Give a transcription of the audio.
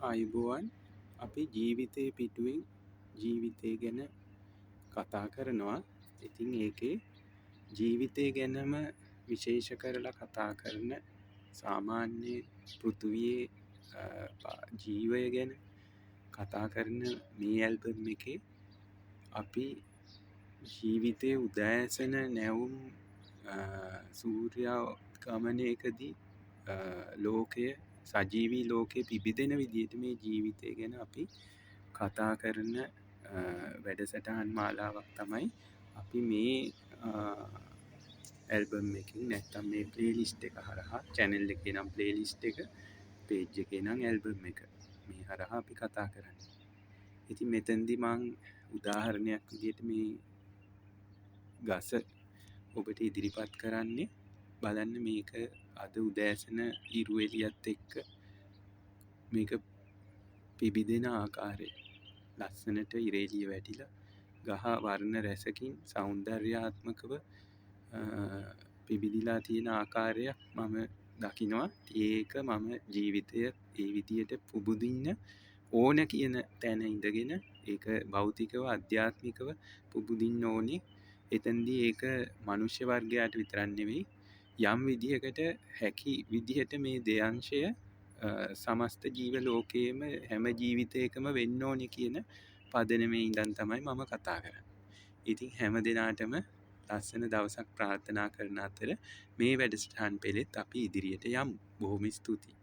ආයුබෝවන් අපි ජීවිතේ පිටුවෙන් ජීවිතය ගැන කතා කරනවා. ඉතින් ඒකේ ජීවිතය ගැනම විශේෂ කරලා කතා කරන සාමාන්‍ය පෘථුවියේ ජීවය ගැන කතා කරන මේ ඇල්බම් එකේ අපි ජීවිතයේ උදෑසන නැවුම් සූර්යාගමනයකදී ලෝකය සජීවී ලෝකයේ පිබිදෙන විදිහට මේ ජීවිතය ගැන අපි කතා කරන වැඩසටහන් මාලාවක් තමයි අපි මේ ඇල්බම් එකකින් නැත්තම් මේ ප්ලේලිස්ට් එක හරහා channel එකේ නම් ප්ලේලිස්ට් එක page එකේ නම් ඇල්බම් එක මේ හරහා අපි කතා කරන්නේ. ඉතින් මෙතනදී මම උදාහරණයක් විදිහට මේ ගස ඔබට ඉදිරිපත් කරන්නේ. බලන්න මේක අද උදෑසන ඉරු එළියත් එක්ක මේක පිබිදෙන ආකාරය. ලස්සනට ඉර එළිය වැටිලා ගහ වර්ණ රැසකින් සෞන්දර්යාත්මකව පිබිදිලා තියෙන ආකාරයක් මම දකිනවා. ඒක මම ජීවිතය ඒ විදියට පුබුදින්න ඕන කියන තැන ඉඳගෙන ඒක භෞතිකව අධ්‍යාත්මිකව පුබුදින්න ඕනේ. එතෙන්දී ඒක මනුෂ්‍ය වර්ගයාට විතරක් නෙවෙයි යම් විදිහකට හැකි විදිහට මේ දෙයංශය සමස්ත ජීව ලෝකයේම හැම ජීවිතයකම වෙන්න ඕනේ කියන පදනමේ ඉඳන් තමයි මම කතා කරන්නේ. ඉතින් හැම දිනාටම ලස්සන දවසක් ප්‍රාර්ථනා කරන අතර මේ වැඩසටහන් පෙළෙත් අපි ඉදිරියට යමු. බොහොම ස්තුතියි.